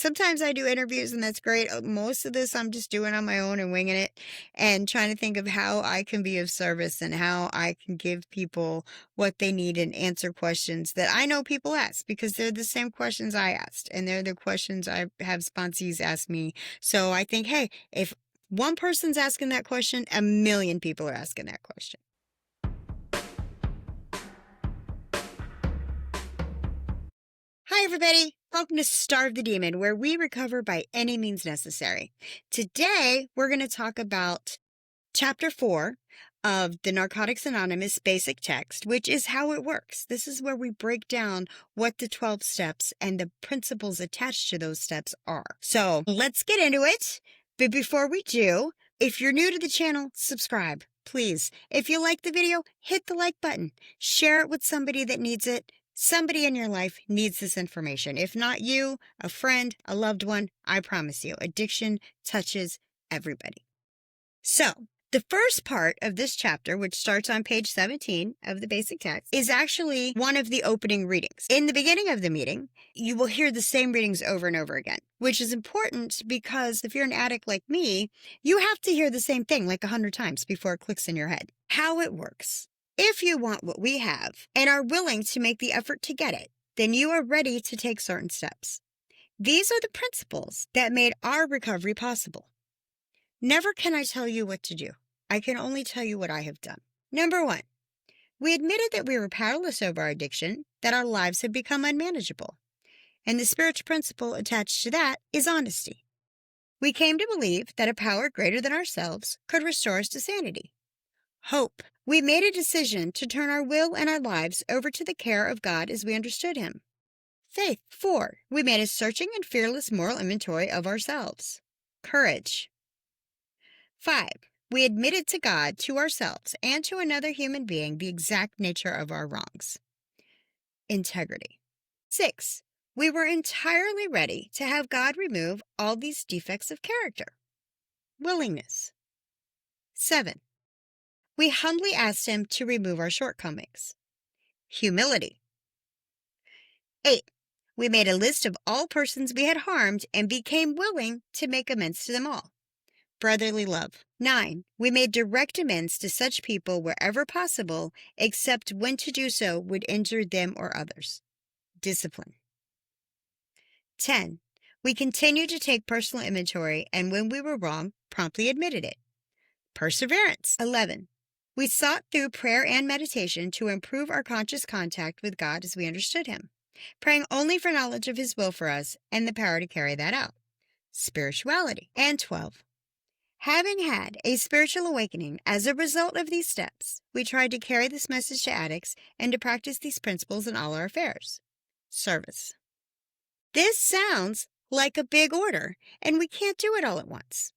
Sometimes I do interviews and that's great. Most of this I'm just doing on my own and winging it and trying to think of how I can be of service and how I can give people what they need and answer questions that I know people ask because they're the same questions I asked and they're the questions I have sponsees ask me. So I think, hey, if one person's asking that question, a million people are asking that question. Hi, everybody. Welcome to Starve the Demon, where we recover by any means necessary. Today, we're going to talk about Chapter 4 of the Narcotics Anonymous basic text, which is how it works. This is where we break down what the 12 steps and the principles attached to those steps are. So let's get into it. But before we do, if you're new to the channel, subscribe, please. If you like the video, hit the like button. Share it with somebody that needs it. Somebody in your life needs this information. If not you, a friend, a loved one, I promise you, addiction touches everybody. So, the first part of this chapter, which starts on page 17 of the basic text, is actually one of the opening readings. In the beginning of the meeting, you will hear the same readings over and over again, which is important because if you're an addict like me, you have to hear the same thing like 100 times before it clicks in your head. How it works. If you want what we have and are willing to make the effort to get it, then you are ready to take certain steps. These are the principles that made our recovery possible. Never can I tell you what to do. I can only tell you what I have done. Number 1, we admitted that we were powerless over our addiction, that our lives had become unmanageable. And the spiritual principle attached to that is honesty. We came to believe that a power greater than ourselves could restore us to sanity. Hope. We made a decision to turn our will and our lives over to the care of God as we understood Him. Faith. 4, we made a searching and fearless moral inventory of ourselves. Courage. 5, we admitted to God, to ourselves, and to another human being the exact nature of our wrongs. Integrity. 6, we were entirely ready to have God remove all these defects of character. Willingness. 7, we humbly asked Him to remove our shortcomings. Humility. 8, we made a list of all persons we had harmed and became willing to make amends to them all. Brotherly love. 9, we made direct amends to such people wherever possible, except when to do so would injure them or others. Discipline. 10, we continued to take personal inventory and when we were wrong, promptly admitted it. Perseverance. 11, we sought through prayer and meditation to improve our conscious contact with God as we understood Him, praying only for knowledge of His will for us and the power to carry that out. Spirituality. And 12, having had a spiritual awakening as a result of these steps, we tried to carry this message to addicts and to practice these principles in all our affairs. Service. This sounds like a big order, and we can't do it all at once.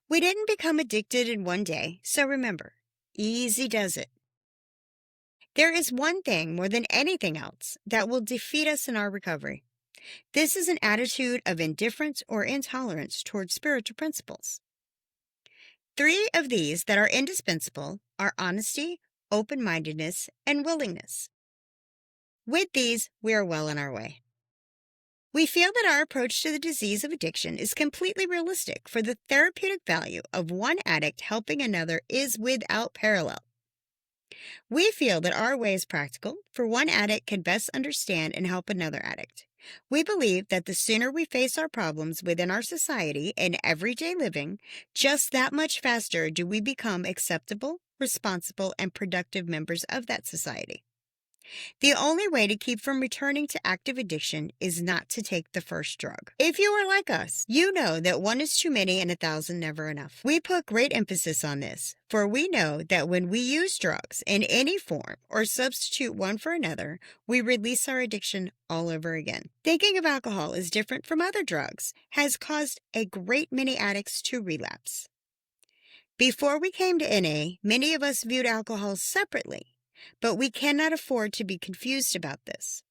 We didn't become addicted in one day, so remember, easy does it. There is one thing more than anything else that will defeat us in our recovery. This is an attitude of indifference or intolerance towards spiritual principles. 3 of these that are indispensable are honesty, open-mindedness, and willingness. With these, we are well on our way. We feel that our approach to the disease of addiction is completely realistic, for the therapeutic value of one addict helping another is without parallel. We feel that our way is practical, for one addict can best understand and help another addict. We believe that the sooner we face our problems within our society and everyday living, just that much faster do we become acceptable, responsible, and productive members of that society. The only way to keep from returning to active addiction is not to take the first drug. If you are like us, you know that 1 is too many and 1,000 never enough. We put great emphasis on this, for we know that when we use drugs in any form or substitute one for another, we release our addiction all over again. Thinking of alcohol as different from other drugs has caused a great many addicts to relapse. Before we came to NA, many of us viewed alcohol separately. But we cannot afford to be confused about this.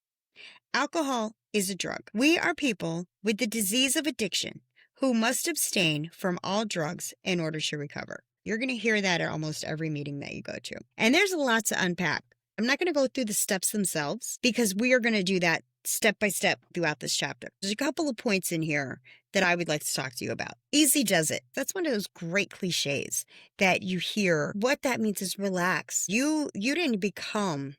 Alcohol is a drug. We are people with the disease of addiction who must abstain from all drugs in order to recover. You're going to hear that at almost every meeting that you go to. And there's a lot to unpack. I'm not going to go through the steps themselves because we are going to do that step by step throughout this chapter. There's a couple of points in here that I would like to talk to you about. Easy does it. That's one of those great cliches that you hear. What that means is relax. You didn't become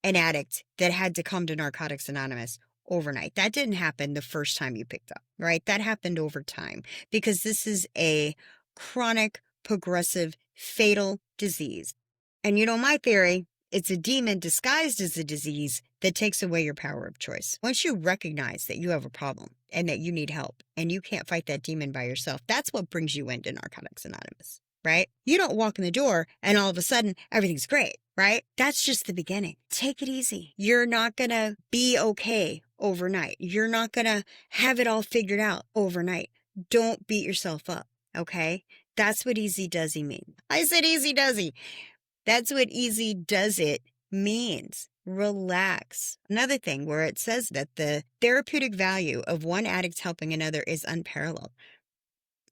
an addict that had to come to Narcotics Anonymous overnight. That didn't happen the first time you picked up, right? That happened over time because this is a chronic, progressive, fatal disease. And my theory, it's a demon disguised as a disease that takes away your power of choice. Once you recognize that you have a problem and that you need help and you can't fight that demon by yourself, that's what brings you into Narcotics Anonymous, right? You don't walk in the door and all of a sudden everything's great, right? That's just the beginning. Take it easy. You're not going to be okay overnight. You're not going to have it all figured out overnight. Don't beat yourself up, okay? That's what easy does he mean. I said easy does he. That's what easy does it means. Relax. Another thing where it says that the therapeutic value of one addict helping another is unparalleled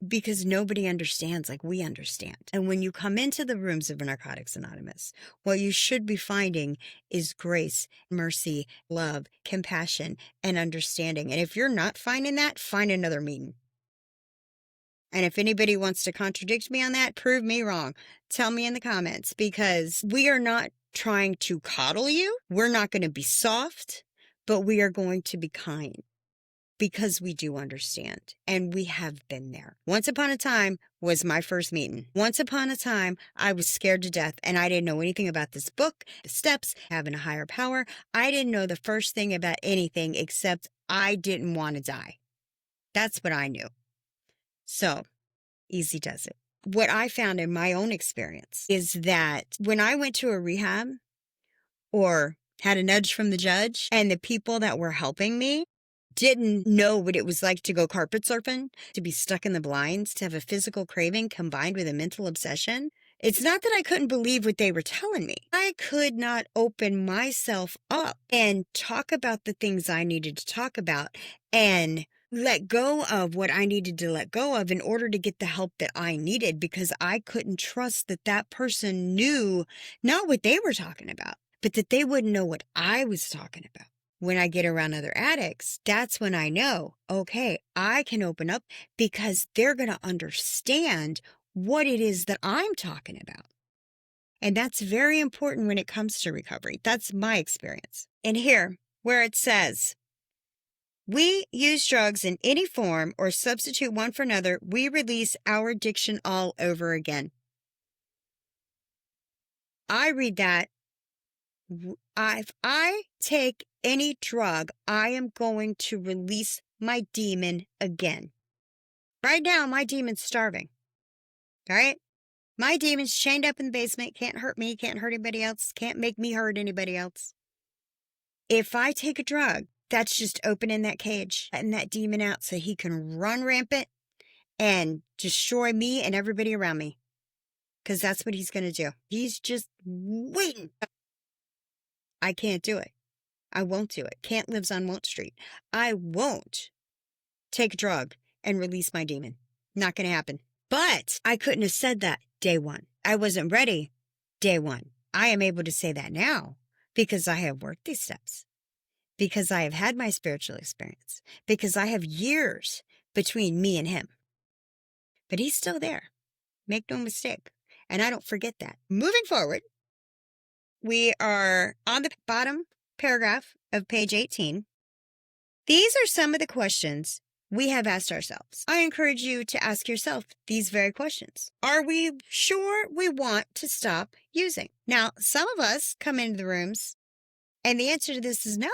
because nobody understands like we understand. And when you come into the rooms of Narcotics Anonymous, what you should be finding is grace, mercy, love, compassion, and understanding. And if you're not finding that, find another meeting. And if anybody wants to contradict me on that, prove me wrong. Tell me in the comments because we are not trying to coddle you. We're not going to be soft, but we are going to be kind because we do understand and we have been there. Once upon a time was my first meeting. Once upon a time, I was scared to death and I didn't know anything about this book, the steps, having a higher power. I didn't know the first thing about anything except I didn't want to die. That's what I knew. So, easy does it. What I found in my own experience is that when I went to a rehab or had a nudge from the judge and the people that were helping me didn't know what it was like to go carpet surfing, to be stuck in the blinds, to have a physical craving combined with a mental obsession, it's not that I couldn't believe what they were telling me. I could not open myself up and talk about the things I needed to talk about and let go of what I needed to let go of in order to get the help that I needed because I couldn't trust that that person knew not what they were talking about, but that they wouldn't know what I was talking about. When I get around other addicts, that's when I know, okay, I can open up because they're going to understand what it is that I'm talking about. And that's very important when it comes to recovery. That's my experience. And here, where it says, we use drugs in any form or substitute one for another, we release our addiction all over again. I read that. If I take any drug, I am going to release my demon again. Right now, my demon's starving. All right? My demon's chained up in the basement, can't hurt me, can't hurt anybody else, can't make me hurt anybody else. If I take a drug, that's just opening that cage, letting that demon out so he can run rampant and destroy me and everybody around me. Because that's what he's going to do. He's just waiting. I can't do it. I won't do it. Can't lives on Won't Street. I won't take a drug and release my demon. Not going to happen. But I couldn't have said that day one. I wasn't ready day one. I am able to say that now because I have worked these steps, because I have had my spiritual experience, because I have years between me and him. But he's still there. Make no mistake. And I don't forget that. Moving forward, we are on the bottom paragraph of page 18. These are some of the questions we have asked ourselves. I encourage you to ask yourself these very questions. Are we sure we want to stop using? Now, some of us come into the rooms and the answer to this is no.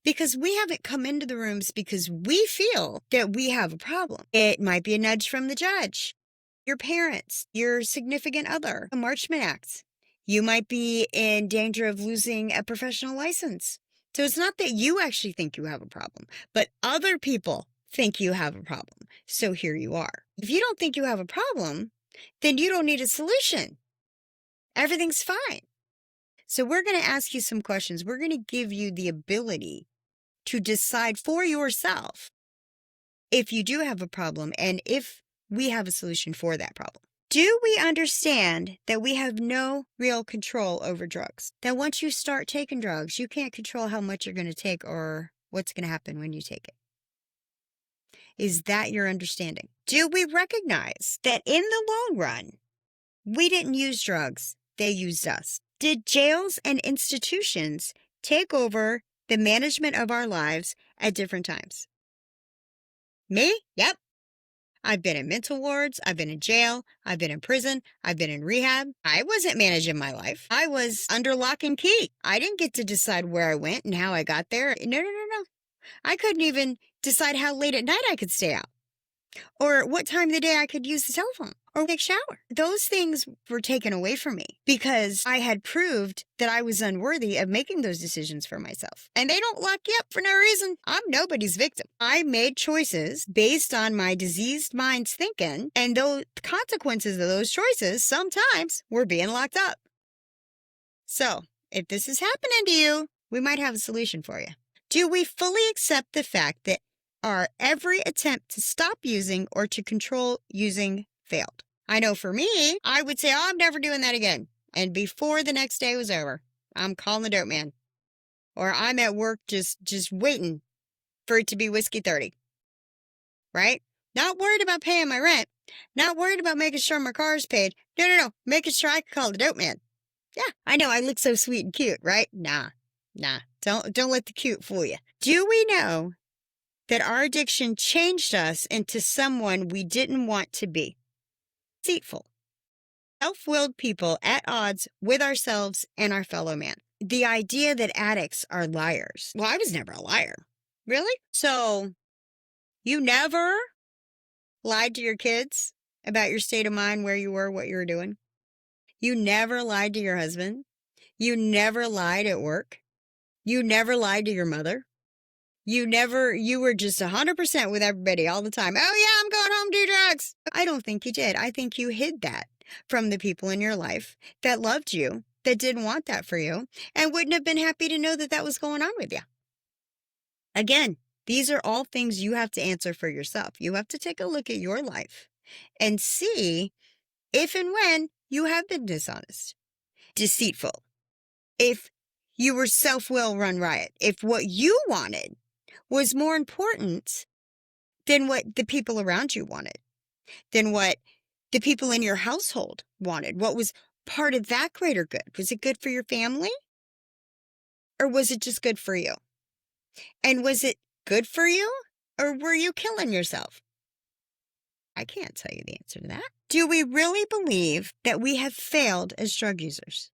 Because we haven't come into the rooms because we feel that we have a problem. It might be a nudge from the judge, your parents, your significant other, a Marchman Act. You might be in danger of losing a professional license. So it's not that you actually think you have a problem, but other people think you have a problem. So here you are. If you don't think you have a problem, then you don't need a solution. Everything's fine. So we're going to ask you some questions. We're going to give you the ability to decide for yourself if you do have a problem and if we have a solution for that problem. Do we understand that we have no real control over drugs? That once you start taking drugs, you can't control how much you're going to take or what's going to happen when you take it? Is that your understanding? Do we recognize that in the long run, we didn't use drugs, they used us? Did jails and institutions take over the management of our lives at different times? Me? Yep. I've been in mental wards. I've been in jail. I've been in prison. I've been in rehab. I wasn't managing my life. I was under lock and key. I didn't get to decide where I went and how I got there. No. I couldn't even decide how late at night I could stay out or what time of the day I could use the telephone or take a shower. Those things were taken away from me because I had proved that I was unworthy of making those decisions for myself. And they don't lock you up for no reason. I'm nobody's victim. I made choices based on my diseased mind's thinking, and the consequences of those choices sometimes were being locked up. So, if this is happening to you, we might have a solution for you. Do we fully accept the fact that our every attempt to stop using or to control using failed? I know for me, I would say, I'm never doing that again. And before the next day was over, I'm calling the dope man. Or I'm at work just waiting for it to be whiskey 30. Right? Not worried about paying my rent. Not worried about making sure my car's paid. No. Making sure I can call the dope man. Yeah, I know I look so sweet and cute, right? Nah. Don't let the cute fool you. Do we know that our addiction changed us into someone we didn't want to be? Deceitful, self-willed people at odds with ourselves and our fellow man. The idea that addicts are liars. Well, I was never a liar. Really? So, you never lied to your kids about your state of mind, where you were, what you were doing? You never lied to your husband? You never lied at work? You never lied to your mother? You were just 100% with everybody all the time. Oh yeah, I'm going home to do drugs. I don't think you did. I think you hid that from the people in your life that loved you, that didn't want that for you, and wouldn't have been happy to know that that was going on with you. Again, these are all things you have to answer for yourself. You have to take a look at your life and see if and when you have been dishonest, deceitful, if you were self-will run riot, if what you wanted was more important than what the people around you wanted, than what the people in your household wanted. What was part of that greater good? Was it good for your family? Or was it just good for you? And was it good for you? Or were you killing yourself? I can't tell you the answer to that. Do we really believe that we have failed as drug users?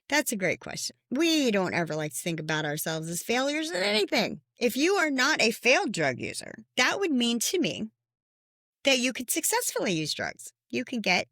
That's a great question. We don't ever like to think about ourselves as failures at anything. If you are not a failed drug user, that would mean to me that you could successfully use drugs. You can get,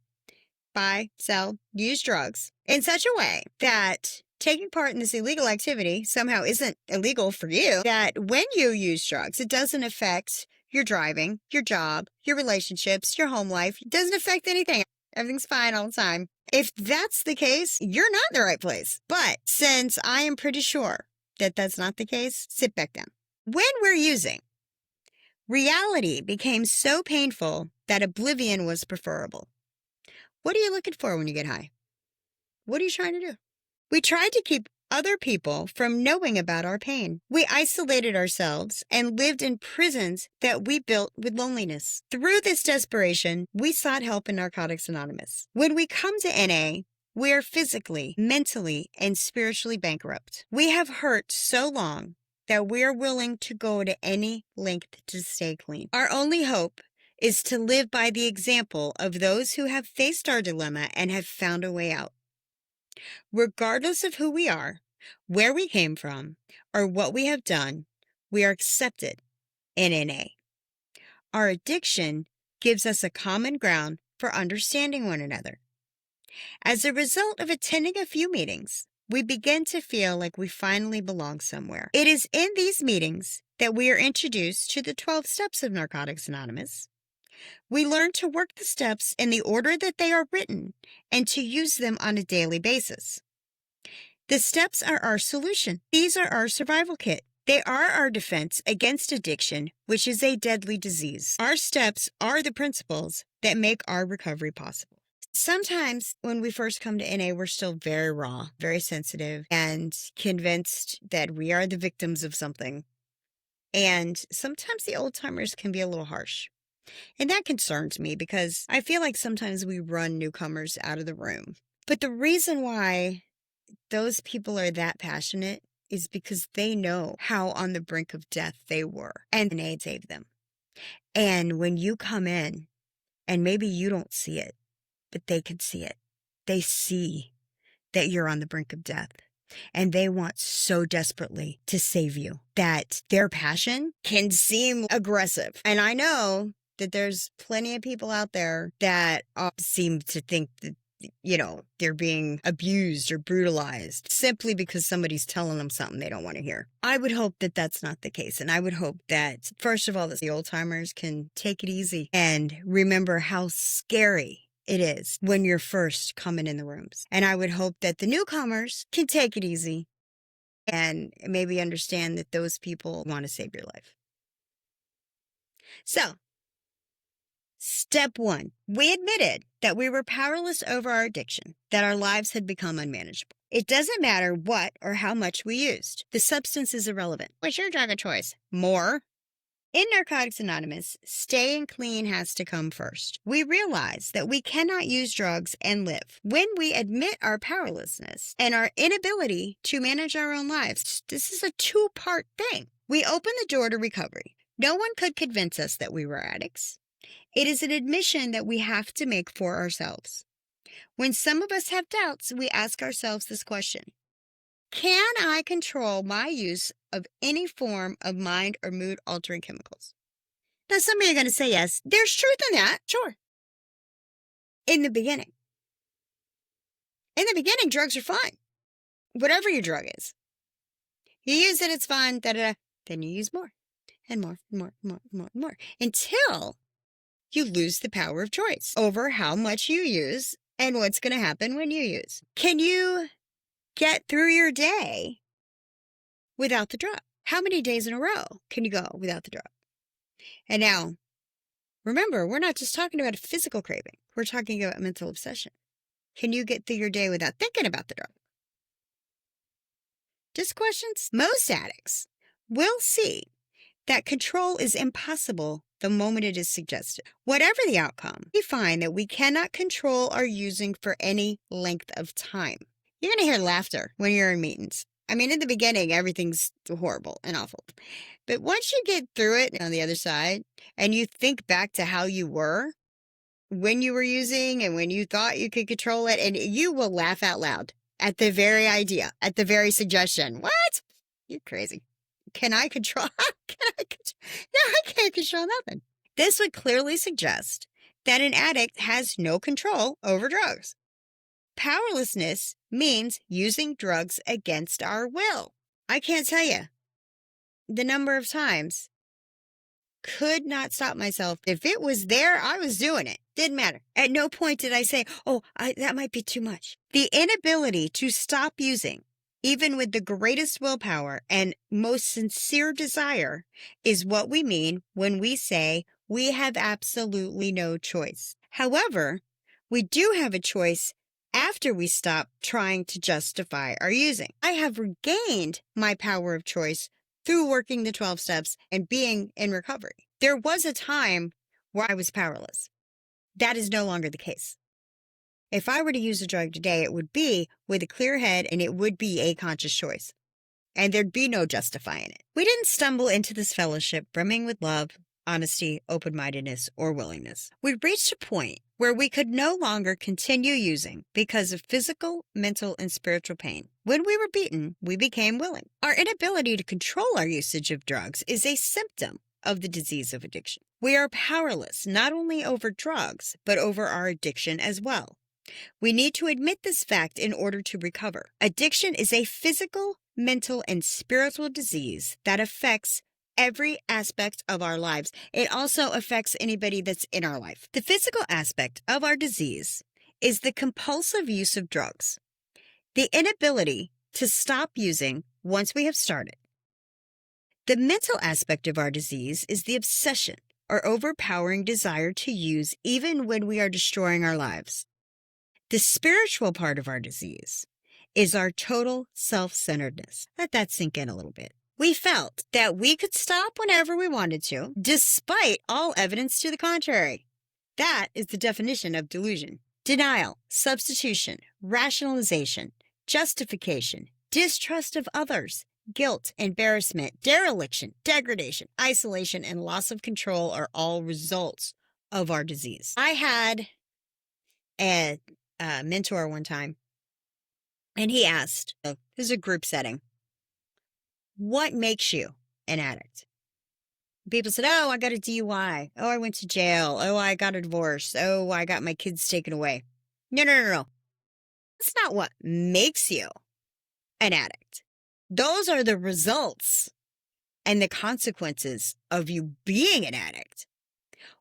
buy, sell, use drugs in such a way that taking part in this illegal activity somehow isn't illegal for you, that when you use drugs, it doesn't affect your driving, your job, your relationships, your home life. It doesn't affect anything. Everything's fine all the time. If that's the case, you're not in the right place. But since I am pretty sure that that's not the case, sit back down. When we're using, reality became so painful that oblivion was preferable. What are you looking for when you get high? What are you trying to do? We tried to keep other people from knowing about our pain. We isolated ourselves and lived in prisons that we built with loneliness. Through this desperation, we sought help in Narcotics Anonymous. When we come to NA, we are physically, mentally, and spiritually bankrupt. We have hurt so long that we are willing to go to any length to stay clean. Our only hope is to live by the example of those who have faced our dilemma and have found a way out. Regardless of who we are, where we came from, or what we have done, we are accepted in NA. Our addiction gives us a common ground for understanding one another. As a result of attending a few meetings, we begin to feel like we finally belong somewhere. It is in these meetings that we are introduced to the 12 steps of Narcotics Anonymous. We learn to work the steps in the order that they are written and to use them on a daily basis. The steps are our solution. These are our survival kit. They are our defense against addiction, which is a deadly disease. Our steps are the principles that make our recovery possible. Sometimes when we first come to NA, we're still very raw, very sensitive, and convinced that we are the victims of something. And sometimes the old timers can be a little harsh. And that concerns me because I feel like sometimes we run newcomers out of the room. But the reason why those people are that passionate is because they know how on the brink of death they were, and NA saved them. And when you come in, and maybe you don't see it, but they can see it. They see that you're on the brink of death. And they want so desperately to save you that their passion can seem aggressive. And I know that there's plenty of people out there that seem to think that, they're being abused or brutalized simply because somebody's telling them something they don't want to hear. I would hope that that's not the case. And I would hope that, first of all, that the old timers can take it easy and remember how scary it is when you're first coming in the rooms. And I would hope that the newcomers can take it easy and maybe understand that those people want to save your life. So, step 1, we admitted that we were powerless over our addiction, that our lives had become unmanageable. It doesn't matter what or how much we used. The substance is irrelevant. What's your drug of choice? More? In Narcotics Anonymous, staying clean has to come first. We realize that we cannot use drugs and live. When we admit our powerlessness and our inability to manage our own lives, this is a 2-part thing. We open the door to recovery. No one could convince us that we were addicts. It is an admission that we have to make for ourselves. When some of us have doubts, we ask ourselves this question: can I control my use of any form of mind or mood altering chemicals? Now, some of you are going to say yes. There's truth in that. Sure. In the beginning, drugs are fun. Whatever your drug is. You use it, it's fun, da-da-da. Then you use more and more and more and more and more and more until you lose the power of choice over how much you use and what's going to happen when you use. Can you get through your day without the drug? How many days in a row can you go without the drug? And now, remember, we're not just talking about a physical craving. We're talking about mental obsession. Can you get through your day without thinking about the drug? Just questions. Most addicts will see that control is impossible the moment it is suggested. Whatever the outcome, we find that we cannot control our using for any length of time. You're going to hear laughter when you're in meetings. I mean, in the beginning, everything's horrible and awful. But once you get through it on the other side and you think back to how you were when you were using and when you thought you could control it, and you will laugh out loud at the very idea, at the very suggestion. What? You're crazy. Can I control? No, I can't control nothing. This would clearly suggest that an addict has no control over drugs. Powerlessness means using drugs against our will. I can't tell you the number of times could not stop myself. If it was there, I was doing it. Didn't matter. At no point did I say, that might be too much. The inability to stop using, even with the greatest willpower and most sincere desire, is what we mean when we say we have absolutely no choice. However, we do have a choice after we stop trying to justify our using. I have regained my power of choice through working the 12 steps and being in recovery. There was a time where I was powerless. That is no longer the case. If I were to use a drug today, it would be with a clear head and it would be a conscious choice. And there'd be no justifying it. We didn't stumble into this fellowship brimming with love, honesty, open-mindedness, or willingness. We reached a point where we could no longer continue using because of physical, mental, and spiritual pain. When we were beaten, we became willing. Our inability to control our usage of drugs is a symptom of the disease of addiction. We are powerless not only over drugs, but over our addiction as well. We need to admit this fact in order to recover. Addiction is a physical, mental, and spiritual disease that affects every aspect of our lives. It also affects anybody that's in our life. The physical aspect of our disease is the compulsive use of drugs, the inability to stop using once we have started. The mental aspect of our disease is the obsession or overpowering desire to use even when we are destroying our lives. The spiritual part of our disease is our total self-centeredness. Let that sink in a little bit. We felt that we could stop whenever we wanted to, despite all evidence to the contrary. That is the definition of delusion. Denial, substitution, rationalization, justification, distrust of others, guilt, embarrassment, dereliction, degradation, isolation, and loss of control are all results of our disease. I had a mentor one time, and he asked, this is a group setting, what makes you an addict? People said, oh, I got a DUI. Oh, I went to jail. Oh, I got a divorce. Oh, I got my kids taken away. No. That's not what makes you an addict. Those are the results and the consequences of you being an addict.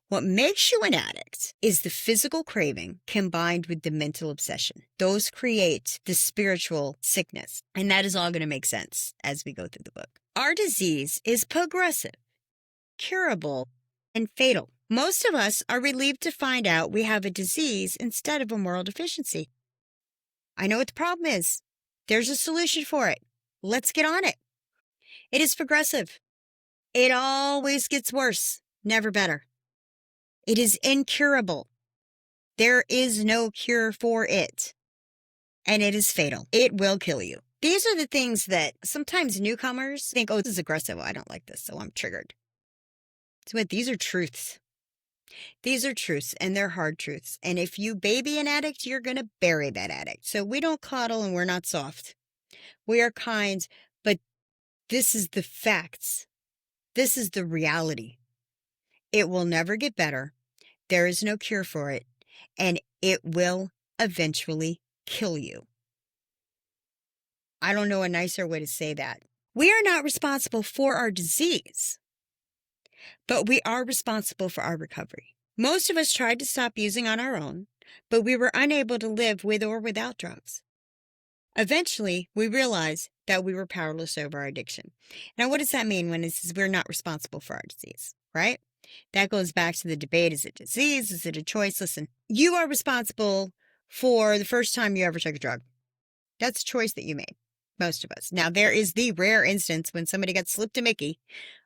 What makes you an addict is the physical craving combined with the mental obsession. Those create the spiritual sickness. And that is all going to make sense as we go through the book. Our disease is progressive, curable, and fatal. Most of us are relieved to find out we have a disease instead of a moral deficiency. I know what the problem is. There's a solution for it. Let's get on it. It is progressive. It always gets worse, never better. It is incurable. There is no cure for it. And it is fatal. It will kill you. These are the things that sometimes newcomers think, oh, this is aggressive. I don't like this, so I'm triggered. So these are truths. These are truths, and they're hard truths. And if you baby an addict, you're going to bury that addict. So we don't coddle and we're not soft. We are kind, but this is the facts. This is the reality. It will never get better. There is no cure for it, and it will eventually kill you. I don't know a nicer way to say that. We are not responsible for our disease, but we are responsible for our recovery. Most of us tried to stop using on our own, but we were unable to live with or without drugs. Eventually, we realized that we were powerless over our addiction. Now, what does that mean when it says we're not responsible for our disease, right? That goes back to the debate. Is it disease? Is it a choice? Listen, you are responsible for the first time you ever took a drug. That's a choice that you made, most of us. Now, there is the rare instance when somebody got slipped a Mickey.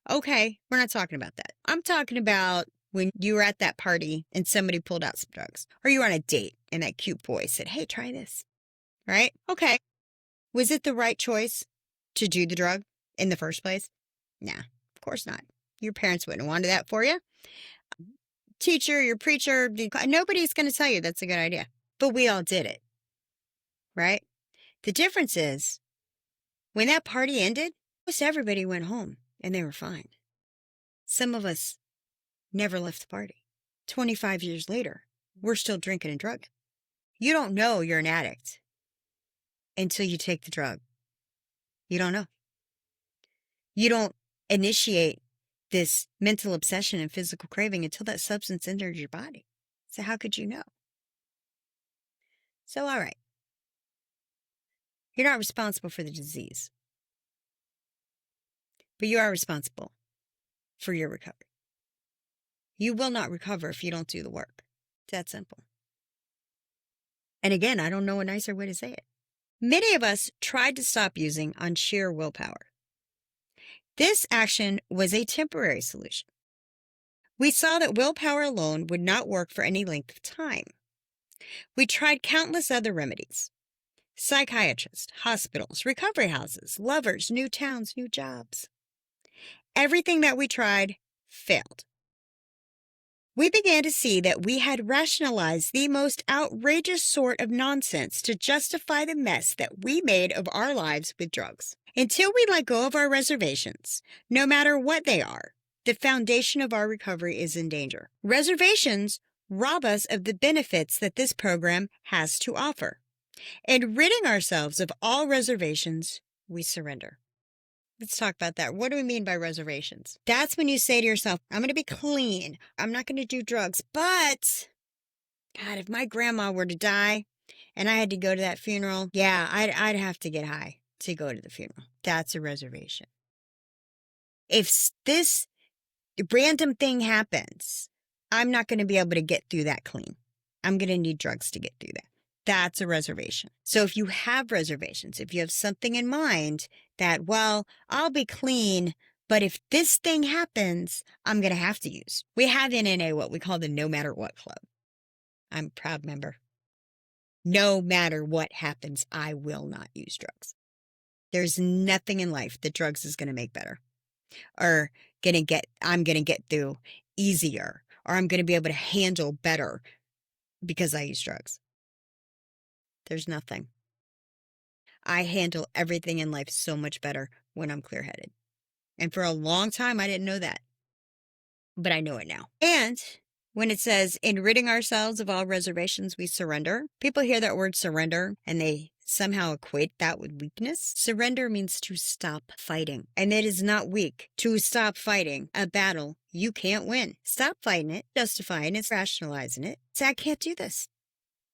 Okay, we're not talking about that. I'm talking about when you were at that party and somebody pulled out some drugs. Or you were on a date and that cute boy said, hey, try this. Right? Okay. Was it the right choice to do the drug in the first place? Nah, of course not. Your parents wouldn't have wanted that for you. Teacher, your preacher, nobody's going to tell you that's a good idea. But we all did it. Right? The difference is, when that party ended, almost everybody went home and they were fine. Some of us never left the party. 25 years later, we're still drinking and drugging. You don't know you're an addict until you take the drug. You don't know. You don't initiate this mental obsession and physical craving until that substance enters your body. So how could you know? So, all right. You're not responsible for the disease, but you are responsible for your recovery. You will not recover if you don't do the work. It's that simple. And again, I don't know a nicer way to say it. Many of us tried to stop using on sheer willpower. This action was a temporary solution. We saw that willpower alone would not work for any length of time. We tried countless other remedies. Psychiatrists, hospitals, recovery houses, lovers, new towns, new jobs. Everything that we tried failed. We began to see that we had rationalized the most outrageous sort of nonsense to justify the mess that we made of our lives with drugs. Until we let go of our reservations, no matter what they are, the foundation of our recovery is in danger. Reservations rob us of the benefits that this program has to offer. And ridding ourselves of all reservations, we surrender. Let's talk about that. What do we mean by reservations? That's when you say to yourself, I'm going to be clean. I'm not going to do drugs. But, God, if my grandma were to die and I had to go to that funeral, yeah, I'd have to get high to go to the funeral. That's a reservation. If this random thing happens, I'm not going to be able to get through that clean. I'm going to need drugs to get through that. That's a reservation. So if you have reservations, if you have something in mind that, well, I'll be clean, but if this thing happens, I'm going to have to use. We have in NA what we call the no matter what club. I'm a proud member. No matter what happens, I will not use drugs. There's nothing in life that drugs is going to make better, or I'm going to get through easier, or I'm going to be able to handle better because I use drugs. There's nothing. I handle everything in life so much better when I'm clear-headed. And for a long time, I didn't know that, but I know it now. And when it says, in ridding ourselves of all reservations, we surrender, people hear that word surrender and they somehow equate that with weakness. Surrender means to stop fighting. And it is not weak to stop fighting a battle you can't win. Stop fighting it, justifying it, rationalizing it. Say, I can't do this.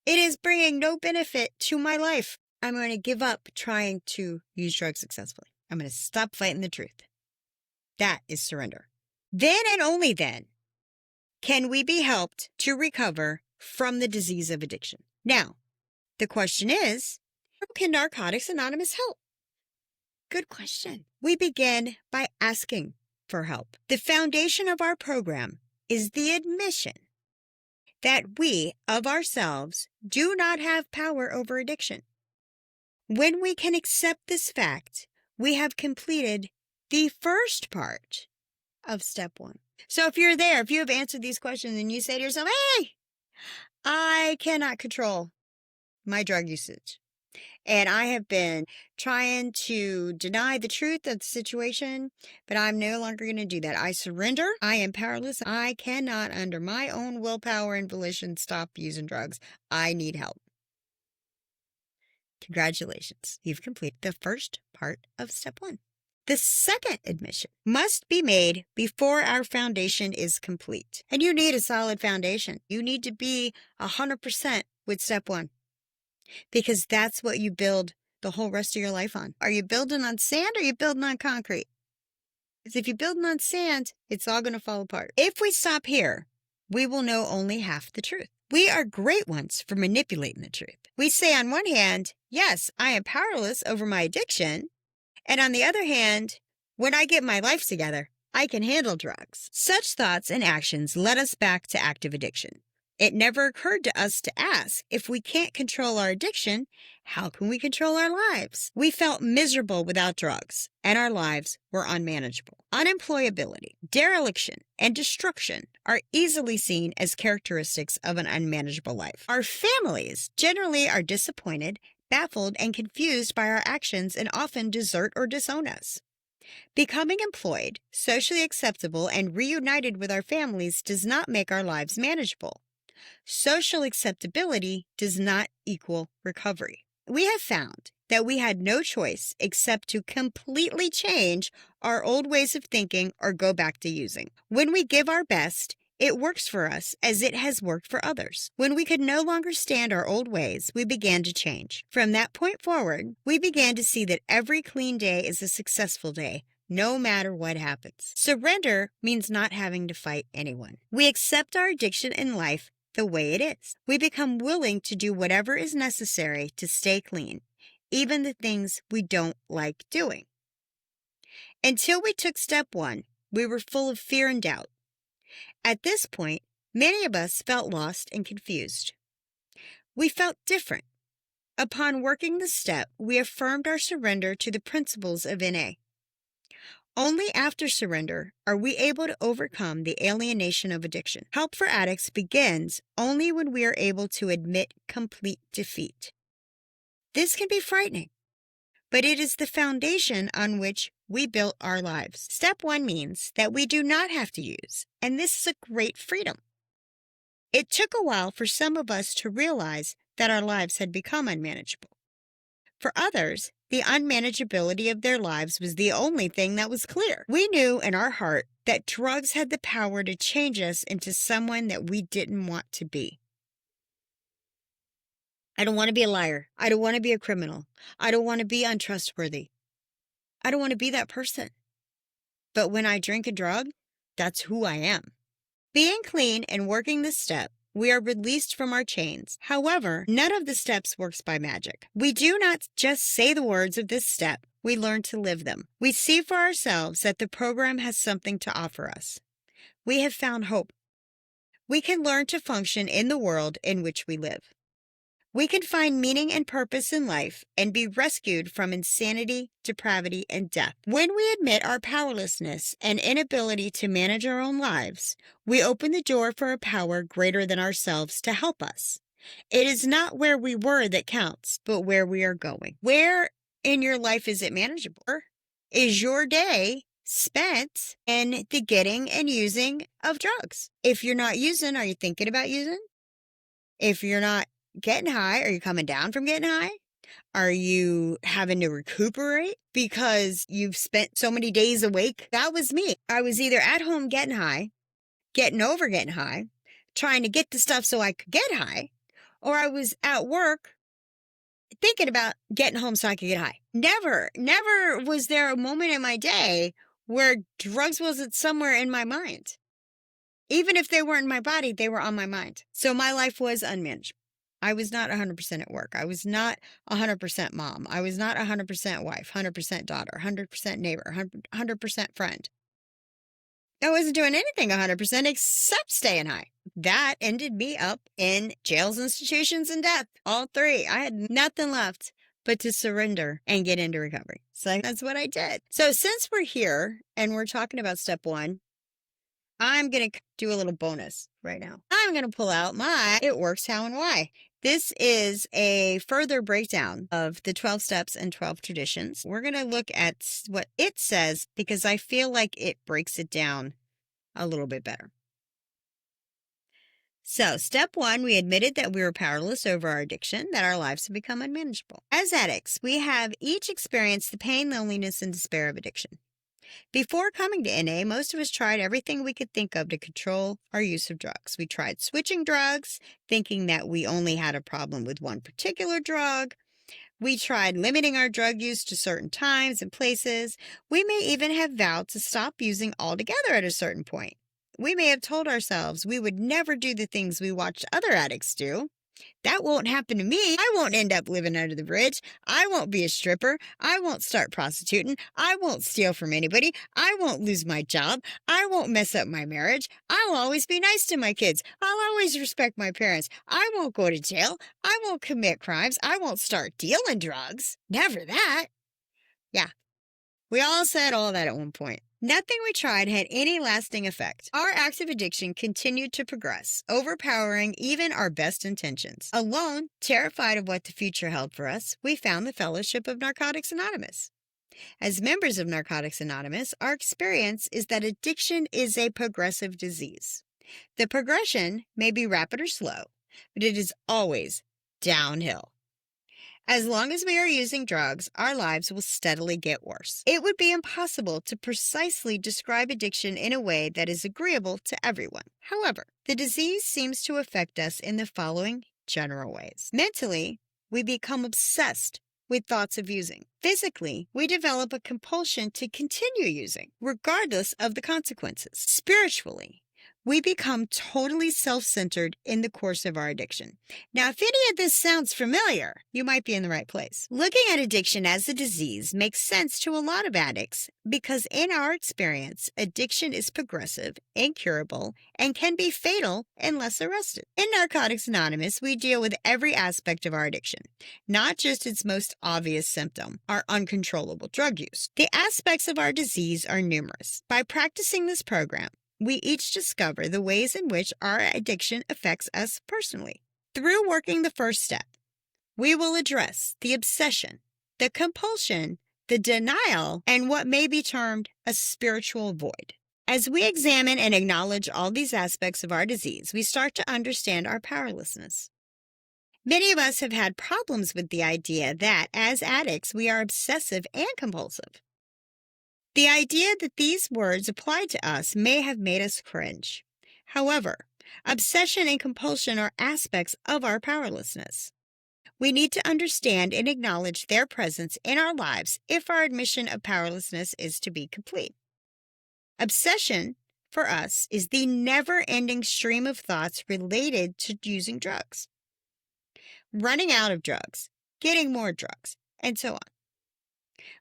It is bringing no benefit to my life. I'm going to give up trying to use drugs successfully. I'm going to stop fighting the truth. That is surrender. Then and only then can we be helped to recover from the disease of addiction. Now, the question is, how can Narcotics Anonymous help? Good question. We begin by asking for help. The foundation of our program is the admission that we of ourselves do not have power over addiction. When we can accept this fact, we have completed the first part of step 1. So if you're there, if you have answered these questions and you say to yourself, hey, I cannot control my drug usage, and I have been trying to deny the truth of the situation, but I'm no longer going to do that. I surrender. I am powerless. I cannot, under my own willpower and volition, stop using drugs. I need help. Congratulations. You've completed the first part of step 1. The second admission must be made before our foundation is complete. And you need a solid foundation. You need to be 100% with step 1, because that's what you build the whole rest of your life on. Are you building on sand or are you building on concrete? Because if you're building on sand, it's all going to fall apart. If we stop here, we will know only half the truth. We are great ones for manipulating the truth. We say on one hand, yes, I am powerless over my addiction. And on the other hand, when I get my life together, I can handle drugs. Such thoughts and actions led us back to active addiction. It never occurred to us to ask, if we can't control our addiction, how can we control our lives? We felt miserable without drugs, and our lives were unmanageable. Unemployability, dereliction, and destruction are easily seen as characteristics of an unmanageable life. Our families generally are disappointed, baffled, and confused by our actions and often desert or disown us. Becoming employed, socially acceptable, and reunited with our families does not make our lives manageable. Social acceptability does not equal recovery. We have found that we had no choice except to completely change our old ways of thinking or go back to using. When we give our best, it works for us as it has worked for others. When we could no longer stand our old ways, we began to change. From that point forward, we began to see that every clean day is a successful day, no matter what happens. Surrender means not having to fight anyone. We accept our addiction in life the way it is. We become willing to do whatever is necessary to stay clean, even the things we don't like doing. Until we took step 1, we were full of fear and doubt. At this point, many of us felt lost and confused. We felt different. Upon working the step, we affirmed our surrender to the principles of NA. Only after surrender are we able to overcome the alienation of addiction. Help for addicts begins only when we are able to admit complete defeat. This can be frightening, but it is the foundation on which we built our lives. Step 1 means that we do not have to use, and this is a great freedom. It took a while for some of us to realize that our lives had become unmanageable. For others, the unmanageability of their lives was the only thing that was clear. We knew in our heart that drugs had the power to change us into someone that we didn't want to be. I don't want to be a liar. I don't want to be a criminal. I don't want to be untrustworthy. I don't want to be that person. But when I drink a drug, That's who I am. Being clean and working this step, we are released from our chains. However, none of the steps works by magic. We do not just say the words of this step, we learn to live them. We see for ourselves that the program has something to offer us. We have found hope. We can learn to function in the world in which we live. We can find meaning and purpose in life and be rescued from insanity, depravity, and death. When we admit our powerlessness and inability to manage our own lives, we open the door for a power greater than ourselves to help us. It is not where we were that counts, but where we are going. Where in your life is it manageable? Is your day spent in the getting and using of drugs? If you're not using, are you thinking about using? If you're not getting high, are you coming down from getting high? Are you having to recuperate because you've spent so many days awake? That was me. I was either at home getting high, getting over getting high, trying to get the stuff so I could get high, or I was at work thinking about getting home so I could get high. Never was there a moment in my day where drugs wasn't somewhere in my mind. Even if they weren't in my body, they were on my mind. So my life was unmanageable. I was not 100% at work. I was not 100% mom. I was not 100% wife, 100% daughter, 100% neighbor, 100% friend. I wasn't doing anything 100% except staying high. That ended me up in jails, institutions, and death. All three. I had nothing left but to surrender and get into recovery. So that's what I did. So since we're here and we're talking about step one, I'm going to do a little bonus right now. I'm going to pull out my It Works How and Why. This is a further breakdown of the 12 steps and 12 traditions. We're going to look at what it says because I feel like it breaks it down a little bit better. So, step one, we admitted that we were powerless over our addiction, that our lives have become unmanageable. As addicts, we have each experienced the pain, loneliness, and despair of addiction. Before coming to NA, most of us tried everything we could think of to control our use of drugs. We tried switching drugs, thinking that we only had a problem with one particular drug. We tried limiting our drug use to certain times and places. We may even have vowed to stop using altogether at a certain point. We may have told ourselves we would never do the things we watched other addicts do. That won't happen to me. I won't end up living under the bridge. I won't be a stripper. I won't start prostituting. I won't steal from anybody. I won't lose my job. I won't mess up my marriage. I'll always be nice to my kids. I'll always respect my parents. I won't go to jail. I won't commit crimes. I won't start dealing drugs. Never that. Yeah, we all said all that at one point. Nothing we tried had any lasting effect. Our active addiction continued to progress, overpowering even our best intentions. Alone, terrified of what the future held for us, we found the fellowship of Narcotics Anonymous. As members of Narcotics Anonymous, our experience is that addiction is a progressive disease. The progression may be rapid or slow, but it is always downhill. As long as we are using drugs, our lives will steadily get worse. It would be impossible to precisely describe addiction in a way that is agreeable to everyone. However, the disease seems to affect us in the following general ways. Mentally, we become obsessed with thoughts of using. Physically, we develop a compulsion to continue using, regardless of the consequences. Spiritually, we become totally self-centered in the course of our addiction. Now, if any of this sounds familiar, you might be in the right place. Looking at addiction as a disease makes sense to a lot of addicts because in our experience, addiction is progressive, incurable, and can be fatal unless arrested. In Narcotics Anonymous, we deal with every aspect of our addiction, not just its most obvious symptom, our uncontrollable drug use. The aspects of our disease are numerous. By practicing this program, we each discover the ways in which our addiction affects us personally. Through working the first step, we will address the obsession, the compulsion, the denial, and what may be termed a spiritual void. As we examine and acknowledge all these aspects of our disease, we start to understand our powerlessness. Many of us have had problems with the idea that, as addicts, we are obsessive and compulsive. The idea that these words apply to us may have made us cringe. However, obsession and compulsion are aspects of our powerlessness. We need to understand and acknowledge their presence in our lives if our admission of powerlessness is to be complete. Obsession for us is the never-ending stream of thoughts related to using drugs, running out of drugs, getting more drugs, and so on.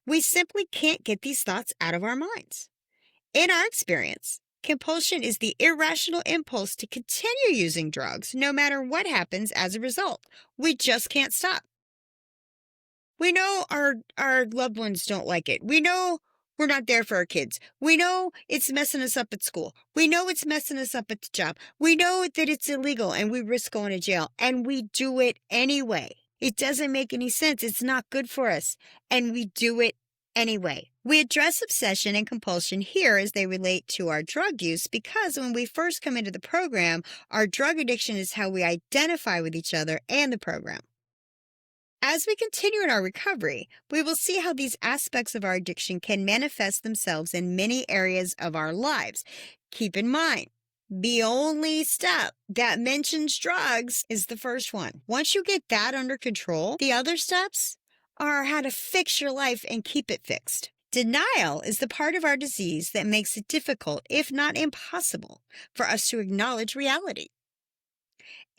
We simply can't get these thoughts out of our minds. In our experience, compulsion is the irrational impulse to continue using drugs no matter what happens as a result. We just can't stop. We know our loved ones don't like it. We know we're not there for our kids. We know it's messing us up at school. We know it's messing us up at the job. We know that it's illegal and we risk going to jail, and we do it anyway. It doesn't make any sense. It's not good for us, and we do it anyway. We address obsession and compulsion here as they relate to our drug use because when we first come into the program, our drug addiction is how we identify with each other and the program. As we continue in our recovery, we will see how these aspects of our addiction can manifest themselves in many areas of our lives. Keep in mind, the only step that mentions drugs is the first one. Once you get that under control, the other steps are how to fix your life and keep it fixed. Denial is the part of our disease that makes it difficult, if not impossible, for us to acknowledge reality.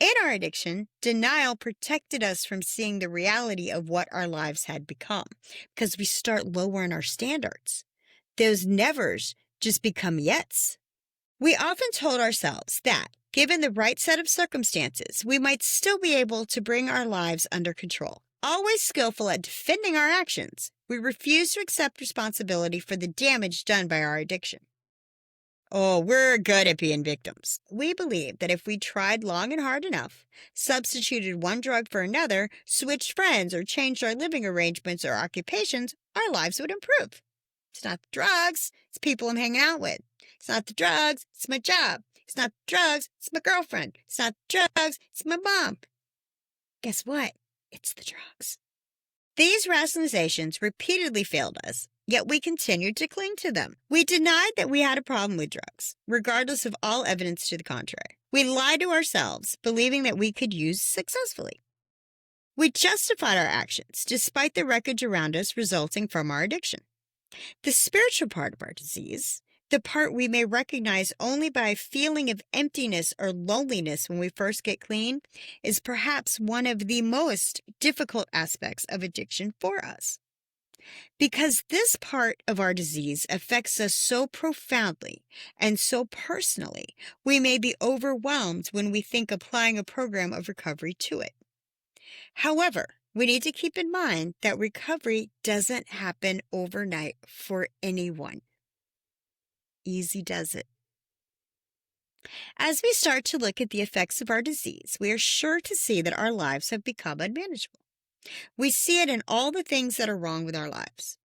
In our addiction, denial protected us from seeing the reality of what our lives had become because we start lowering our standards. Those nevers just become yets. We often told ourselves that, given the right set of circumstances, we might still be able to bring our lives under control. Always skillful at defending our actions, we refuse to accept responsibility for the damage done by our addiction. Oh, we're good at being victims. We believe that if we tried long and hard enough, substituted one drug for another, switched friends, or changed our living arrangements or occupations, our lives would improve. It's not the drugs, it's people I'm hanging out with. It's not the drugs, it's my job. It's not the drugs, it's my girlfriend. It's not the drugs, it's my mom. Guess what? It's the drugs. These rationalizations repeatedly failed us, yet we continued to cling to them. We denied that we had a problem with drugs, regardless of all evidence to the contrary. We lied to ourselves, believing that we could use successfully. We justified our actions, despite the wreckage around us resulting from our addiction. The spiritual part of our disease, the part we may recognize only by a feeling of emptiness or loneliness when we first get clean, is perhaps one of the most difficult aspects of addiction for us. Because this part of our disease affects us so profoundly and so personally, we may be overwhelmed when we think applying a program of recovery to it. However, we need to keep in mind that recovery doesn't happen overnight for anyone. Easy does it. As we start to look at the effects of our disease, we are sure to see that our lives have become unmanageable. We see it in all the things that are wrong with our lives.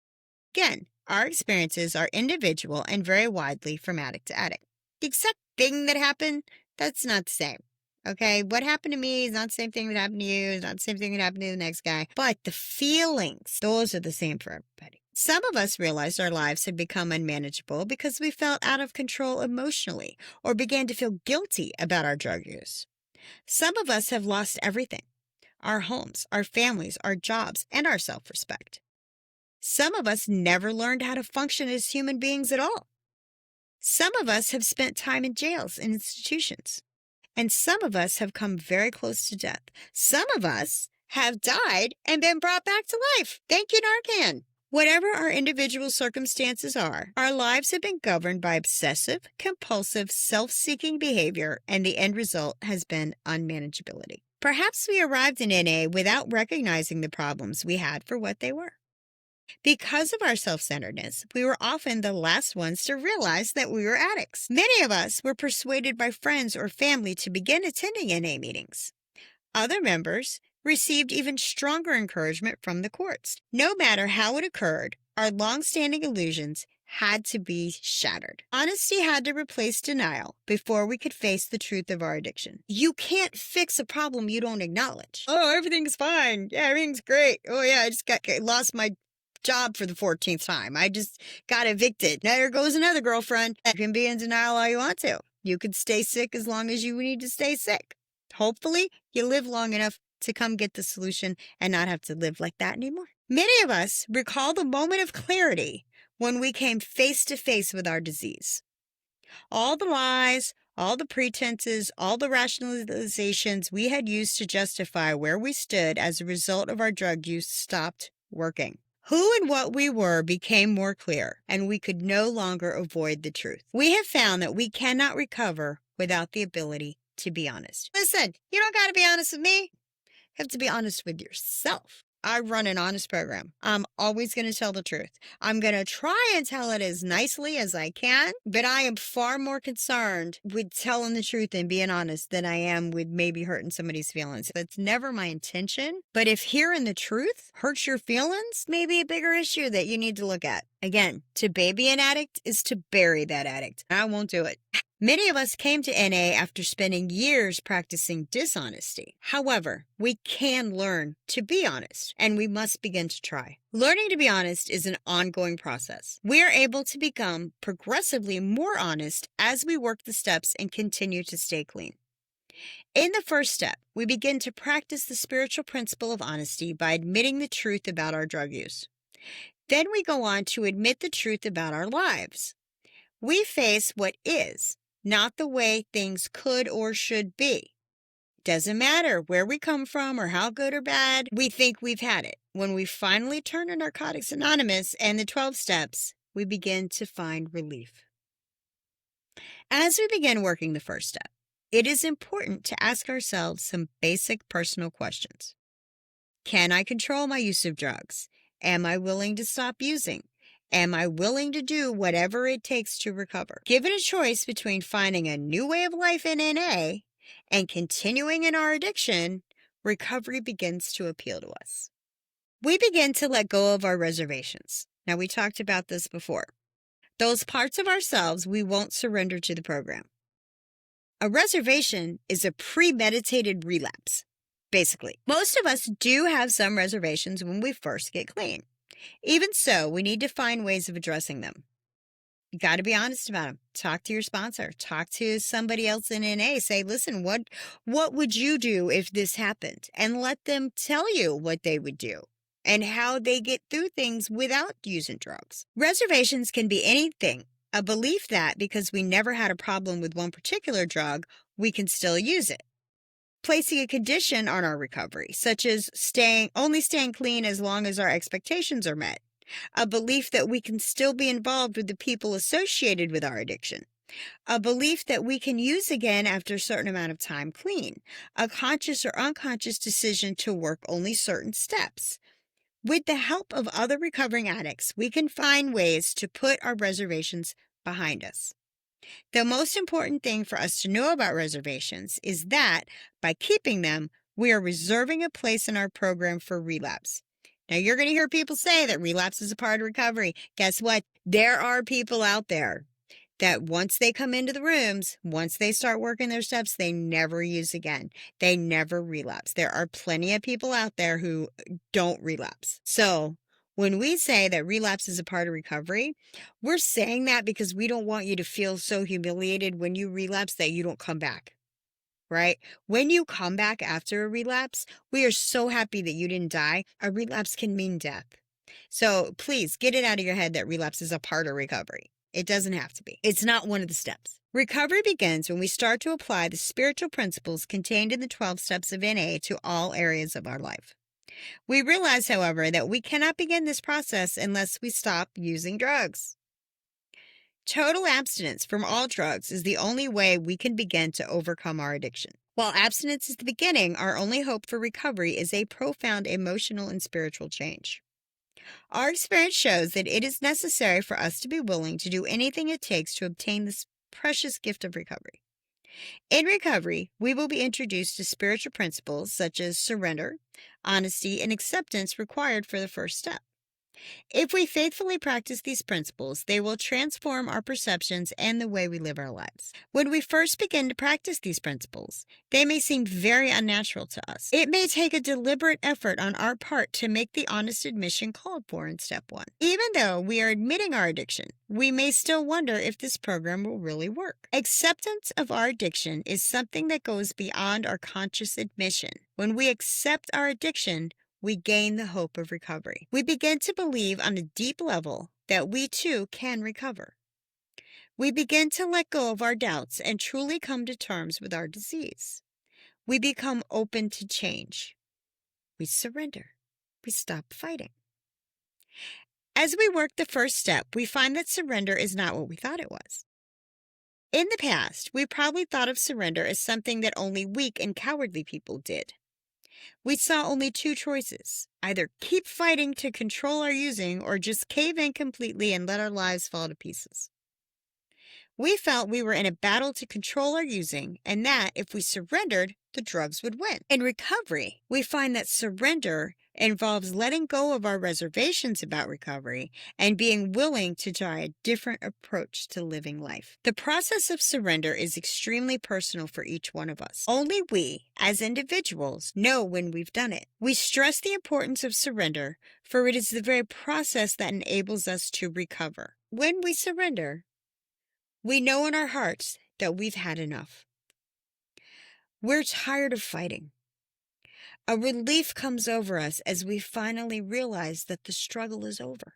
Again, our experiences are individual and vary widely from addict to addict. The exact thing that happened, that's not the same. Okay, what happened to me is not the same thing that happened to you, it's not the same thing that happened to the next guy. But the feelings, those are the same for everybody. Some of us realized our lives had become unmanageable because we felt out of control emotionally or began to feel guilty about our drug use. Some of us have lost everything: our homes, our families, our jobs, and our self-respect. Some of us never learned how to function as human beings at all. Some of us have spent time in jails and institutions. And some of us have come very close to death. Some of us have died and been brought back to life. Thank you, Narcan. Whatever our individual circumstances are, our lives have been governed by obsessive, compulsive, self-seeking behavior, and the end result has been unmanageability. Perhaps we arrived in NA without recognizing the problems we had for what they were. Because of our self-centeredness, we were often the last ones to realize that we were addicts. Many of us were persuaded by friends or family to begin attending NA meetings. Other members received even stronger encouragement from the courts. No matter how it occurred, our long-standing illusions had to be shattered. Honesty had to replace denial before we could face the truth of our addiction. You can't fix a problem you don't acknowledge. Oh, everything's fine. Yeah, everything's great. Oh yeah, I just lost my job for the 14th time. I just got evicted. Now there goes another girlfriend. You can be in denial all you want to. You could stay sick as long as you need to stay sick. Hopefully, you live long enough to come get the solution and not have to live like that anymore. Many of us recall the moment of clarity when we came face to face with our disease. All the lies, all the pretenses, all the rationalizations we had used to justify where we stood as a result of our drug use stopped working. Who and what we were became more clear, and we could no longer avoid the truth. We have found that we cannot recover without the ability to be honest. Listen, you don't got to be honest with me. You have to be honest with yourself. I run an honest program. I'm always going to tell the truth. I'm going to try and tell it as nicely as I can, but I am far more concerned with telling the truth and being honest than I am with maybe hurting somebody's feelings. That's never my intention. But if hearing the truth hurts your feelings, maybe a bigger issue that you need to look at. Again, to baby an addict is to bury that addict. I won't do it. Many of us came to NA after spending years practicing dishonesty. However, we can learn to be honest, and we must begin to try. Learning to be honest is an ongoing process. We are able to become progressively more honest as we work the steps and continue to stay clean. In the first step, we begin to practice the spiritual principle of honesty by admitting the truth about our drug use. Then we go on to admit the truth about our lives. We face what is, not the way things could or should be. Doesn't matter where we come from or how good or bad we think we've had it. When we finally turn to Narcotics Anonymous and the 12 steps, we begin to find relief. As we begin working the first step, it is important to ask ourselves some basic personal questions. Can I control my use of drugs? Am I willing to stop using? Am I willing to do whatever it takes to recover? Given a choice between finding a new way of life in NA and continuing in our addiction, recovery begins to appeal to us. We begin to let go of our reservations. Now, we talked about this before. Those parts of ourselves we won't surrender to the program. A reservation is a premeditated relapse, basically. Most of us do have some reservations when we first get clean. Even so, we need to find ways of addressing them. You got to be honest about them. Talk to your sponsor. Talk to somebody else in NA. Say, listen, what would you do if this happened? And let them tell you what they would do and how they get through things without using drugs. Reservations can be anything. A belief that because we never had a problem with one particular drug, we can still use it. Placing a condition on our recovery, such as only staying clean as long as our expectations are met. A belief that we can still be involved with the people associated with our addiction. A belief that we can use again after a certain amount of time clean. A conscious or unconscious decision to work only certain steps. With the help of other recovering addicts, we can find ways to put our reservations behind us. The most important thing for us to know about reservations is that by keeping them, we are reserving a place in our program for relapse. Now, you're going to hear people say that relapse is a part of recovery. Guess what? There are people out there that once they come into the rooms, once they start working their steps, they never use again. They never relapse. There are plenty of people out there who don't relapse. So when we say that relapse is a part of recovery, we're saying that because we don't want you to feel so humiliated when you relapse that you don't come back, right? When you come back after a relapse, we are so happy that you didn't die. A relapse can mean death. So please get it out of your head that relapse is a part of recovery. It doesn't have to be. It's not one of the steps. Recovery begins when we start to apply the spiritual principles contained in the 12 steps of NA to all areas of our life. We realize, however, that we cannot begin this process unless we stop using drugs. Total abstinence from all drugs is the only way we can begin to overcome our addiction. While abstinence is the beginning, our only hope for recovery is a profound emotional and spiritual change. Our experience shows that it is necessary for us to be willing to do anything it takes to obtain this precious gift of recovery. In recovery, we will be introduced to spiritual principles such as surrender, honesty, and acceptance required for the first step. If we faithfully practice these principles, they will transform our perceptions and the way we live our lives. When we first begin to practice these principles, they may seem very unnatural to us. It may take a deliberate effort on our part to make the honest admission called for in step 1. Even though we are admitting our addiction, we may still wonder if this program will really work. Acceptance of our addiction is something that goes beyond our conscious admission. When we accept our addiction, we gain the hope of recovery. We begin to believe on a deep level that we too can recover. We begin to let go of our doubts and truly come to terms with our disease. We become open to change. We surrender. We stop fighting. As we work the first step, we find that surrender is not what we thought it was. In the past, we probably thought of surrender as something that only weak and cowardly people did. We saw only two choices: either keep fighting to control our using or just cave in completely and let our lives fall to pieces. We felt we were in a battle to control our using, and that if we surrendered, the drugs would win. In recovery, we find that surrender involves letting go of our reservations about recovery and being willing to try a different approach to living life. The process of surrender is extremely personal for each one of us. Only we, as individuals, know when we've done it. We stress the importance of surrender, for it is the very process that enables us to recover. When we surrender, we know in our hearts that we've had enough. We're tired of fighting. A relief comes over us as we finally realize that the struggle is over.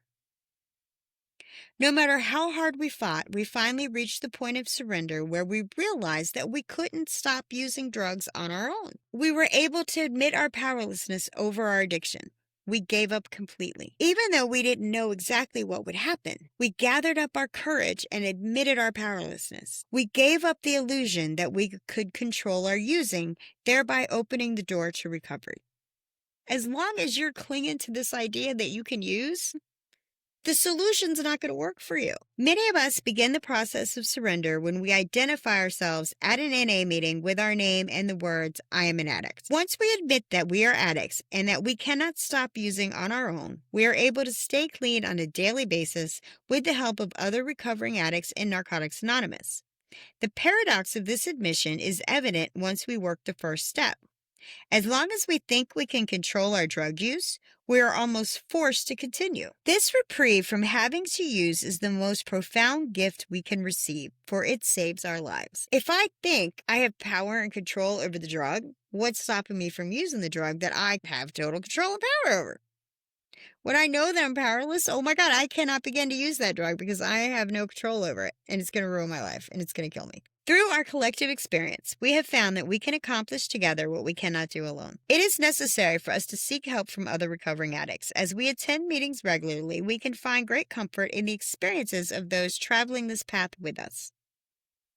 No matter how hard we fought, we finally reached the point of surrender where we realized that we couldn't stop using drugs on our own. We were able to admit our powerlessness over our addiction. We gave up completely. Even though we didn't know exactly what would happen, we gathered up our courage and admitted our powerlessness. We gave up the illusion that we could control our using, thereby opening the door to recovery. As long as you're clinging to this idea that you can use, the solution's not going to work for you. Many of us begin the process of surrender when we identify ourselves at an NA meeting with our name and the words, "I am an addict." Once we admit that we are addicts and that we cannot stop using on our own, we are able to stay clean on a daily basis with the help of other recovering addicts in Narcotics Anonymous. The paradox of this admission is evident once we work the first step. As long as we think we can control our drug use, we are almost forced to continue. This reprieve from having to use is the most profound gift we can receive, for it saves our lives. If I think I have power and control over the drug, what's stopping me from using the drug that I have total control and power over? When I know that I'm powerless, oh my God, I cannot begin to use that drug because I have no control over it, and it's going to ruin my life, and it's going to kill me. Through our collective experience, we have found that we can accomplish together what we cannot do alone. It is necessary for us to seek help from other recovering addicts. As we attend meetings regularly, we can find great comfort in the experiences of those traveling this path with us.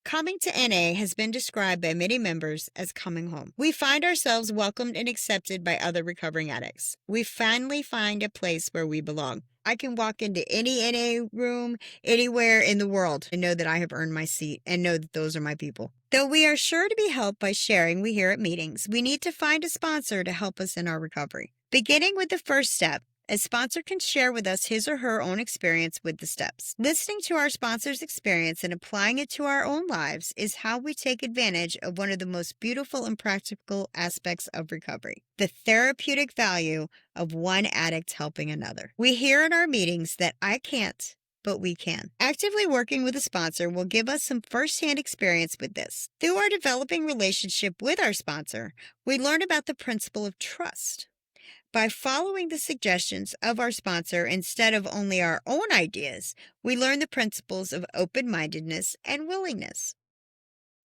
Coming to NA has been described by many members as coming home. We find ourselves welcomed and accepted by other recovering addicts. We finally find a place where we belong. I can walk into any NA room anywhere in the world and know that I have earned my seat and know that those are my people. Though we are sure to be helped by sharing we hear at meetings, we need to find a sponsor to help us in our recovery. Beginning with the first step, a sponsor can share with us his or her own experience with the steps. Listening to our sponsor's experience and applying it to our own lives is how we take advantage of one of the most beautiful and practical aspects of recovery: the therapeutic value of one addict helping another. We hear in our meetings that I can't, but we can. Actively working with a sponsor will give us some firsthand experience with this. Through our developing relationship with our sponsor, we learn about the principle of trust. By following the suggestions of our sponsor instead of only our own ideas, we learn the principles of open-mindedness and willingness.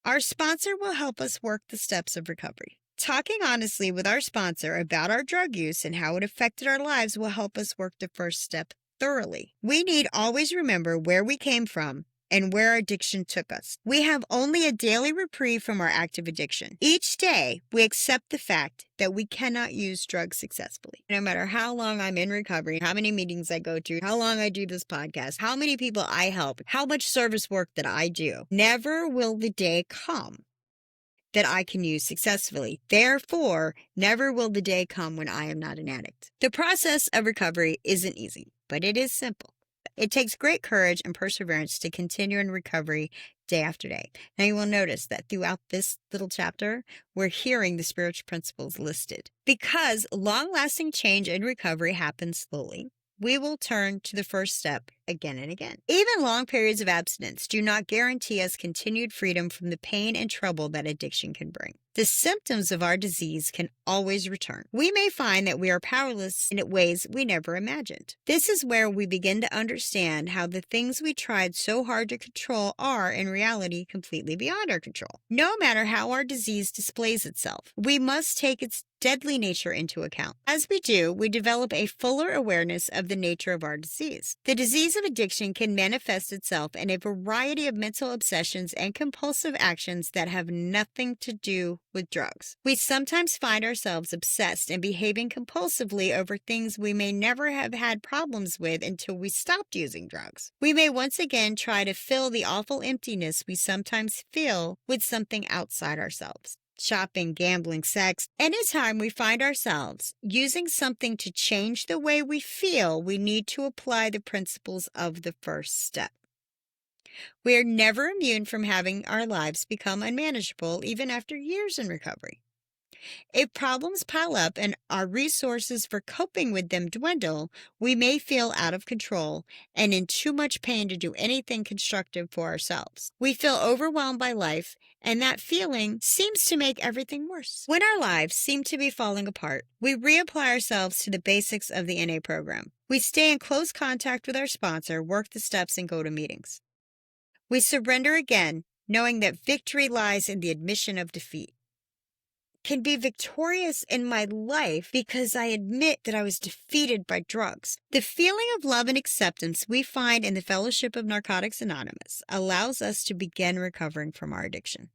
Our sponsor will help us work the steps of recovery. Talking honestly with our sponsor about our drug use and how it affected our lives will help us work the first step thoroughly. We need always remember where we came from and where our addiction took us. We have only a daily reprieve from our active addiction. Each day, we accept the fact that we cannot use drugs successfully. No matter how long I'm in recovery, how many meetings I go to, how long I do this podcast, how many people I help, how much service work that I do, never will the day come that I can use successfully. Therefore, never will the day come when I am not an addict. The process of recovery isn't easy, but it is simple. It takes great courage and perseverance to continue in recovery day after day. Now you will notice that throughout this little chapter, we're hearing the spiritual principles listed. Because long-lasting change in recovery happens slowly, we will turn to the first step again and again. Even long periods of abstinence do not guarantee us continued freedom from the pain and trouble that addiction can bring. The symptoms of our disease can always return. We may find that we are powerless in ways we never imagined. This is where we begin to understand how the things we tried so hard to control are, in reality, completely beyond our control. No matter how our disease displays itself, we must take its deadly nature into account. As we do, we develop a fuller awareness of the nature of our disease. The disease of addiction can manifest itself in a variety of mental obsessions and compulsive actions that have nothing to do with drugs. We sometimes find ourselves obsessed and behaving compulsively over things we may never have had problems with until we stopped using drugs. We may once again try to fill the awful emptiness we sometimes feel with something outside ourselves. Shopping, gambling, sex. Anytime we find ourselves using something to change the way we feel, we need to apply the principles of the first step. We are never immune from having our lives become unmanageable even after years in recovery. If problems pile up and our resources for coping with them dwindle, we may feel out of control and in too much pain to do anything constructive for ourselves. We feel overwhelmed by life, and that feeling seems to make everything worse. When our lives seem to be falling apart, we reapply ourselves to the basics of the NA program. We stay in close contact with our sponsor, work the steps, and go to meetings. We surrender again, knowing that victory lies in the admission of defeat. Can be victorious in my life because I admit that I was defeated by drugs. The feeling of love and acceptance we find in the Fellowship of Narcotics Anonymous allows us to begin recovering from our addiction.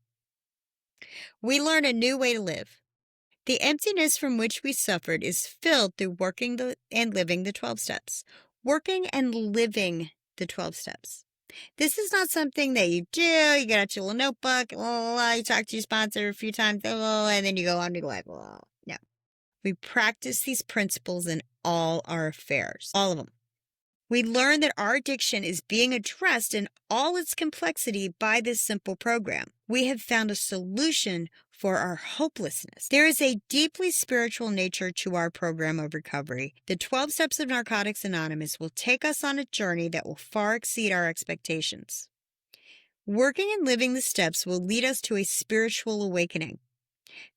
We learn a new way to live. The emptiness from which we suffered is filled through working and living the 12 steps. Working and living the 12 steps. This is not something that you do. You get out your little notebook, you talk to your sponsor a few times, and then you go on to life. No. We practice these principles in all our affairs, all of them. We learn that our addiction is being addressed in all its complexity by this simple program. We have found a solution for our hopelessness. There is a deeply spiritual nature to our program of recovery. The 12 Steps of Narcotics Anonymous will take us on a journey that will far exceed our expectations. Working and living the steps will lead us to a spiritual awakening.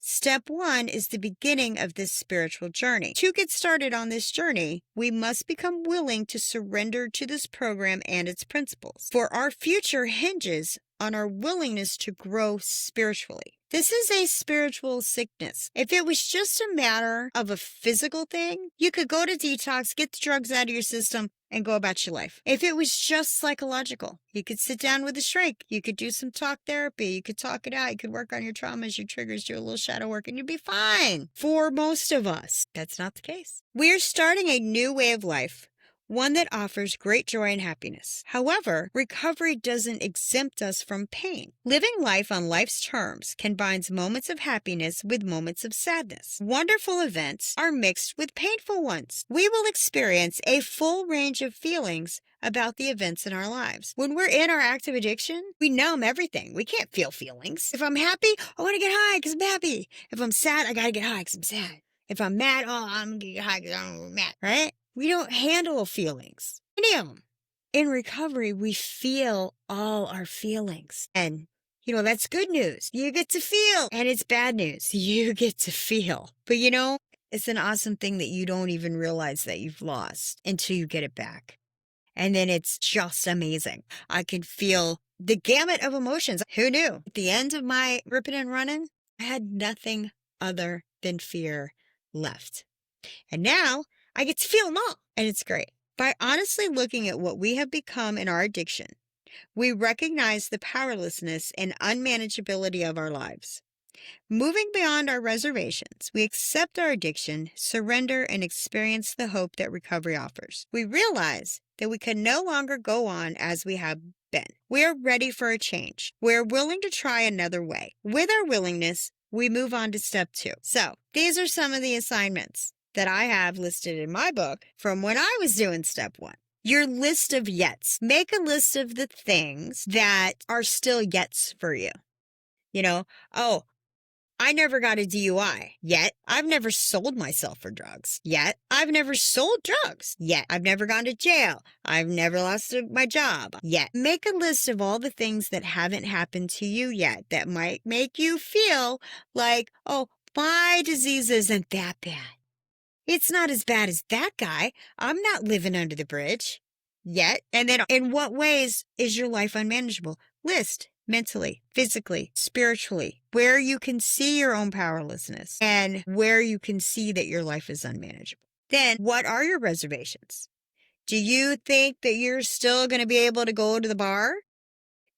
Step 1 is the beginning of this spiritual journey. To get started on this journey, we must become willing to surrender to this program and its principles. For our future hinges on our willingness to grow spiritually. This is a spiritual sickness. If it was just a matter of a physical thing, you could go to detox, get the drugs out of your system, and go about your life. If it was just psychological, you could sit down with a shrink. You could do some talk therapy. You could talk it out. You could work on your traumas, your triggers, do a little shadow work, and you'd be fine. For most of us, that's not the case. We are starting a new way of life, one that offers great joy and happiness. However, recovery doesn't exempt us from pain. Living life on life's terms combines moments of happiness with moments of sadness. Wonderful events are mixed with painful ones. We will experience a full range of feelings about the events in our lives. When we're in our active addiction, we numb everything. We can't feel feelings. If I'm happy, I want to get high because I'm happy. If I'm sad, I got to get high because I'm sad. If I'm mad, I'm going to get high because I'm mad, right? We don't handle feelings, any of them. In recovery, we feel all our feelings. And, that's good news. You get to feel. And it's bad news. You get to feel. But, it's an awesome thing that you don't even realize that you've lost until you get it back. And then it's just amazing. I can feel the gamut of emotions. Who knew? At the end of my ripping and running, I had nothing other than fear left. And now I get to feel them all, and it's great. By honestly looking at what we have become in our addiction, we recognize the powerlessness and unmanageability of our lives. Moving beyond our reservations, we accept our addiction, surrender, and experience the hope that recovery offers. We realize that we can no longer go on as we have been. We are ready for a change. We are willing to try another way. With our willingness, we move on to step 2. So, these are some of the assignments that I have listed in my book from when I was doing step 1. Your list of yets. Make a list of the things that are still yets for you. I never got a DUI yet. I've never sold myself for drugs yet. I've never sold drugs yet. I've never gone to jail. I've never lost my job yet. Make a list of all the things that haven't happened to you yet that might make you feel like, oh, my disease isn't that bad. It's not as bad as that guy. I'm not living under the bridge yet. And then in what ways is your life unmanageable? List mentally, physically, spiritually, where you can see your own powerlessness and where you can see that your life is unmanageable. Then what are your reservations? Do you think that you're still going to be able to go to the bar?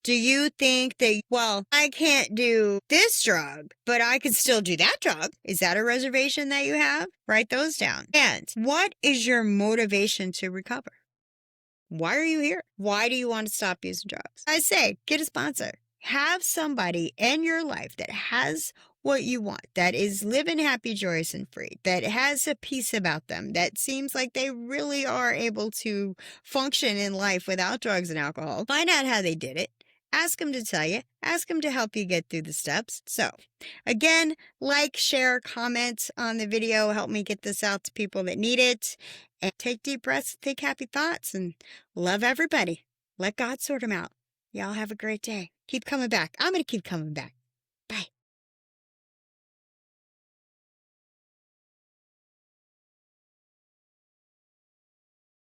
Do you think that, well, I can't do this drug, but I can still do that drug? Is that a reservation that you have? Write those down. And what is your motivation to recover? Why are you here? Why do you want to stop using drugs? I say, get a sponsor. Have somebody in your life that has what you want, that is living happy, joyous, and free, that has a peace about them, that seems like they really are able to function in life without drugs and alcohol. Find out how they did it. Ask them to tell you. Ask them to help you get through the steps. So, again, like, share, comment on the video. Help me get this out to people that need it. And take deep breaths, think happy thoughts, and love everybody. Let God sort them out. Y'all have a great day. Keep coming back. I'm going to keep coming back.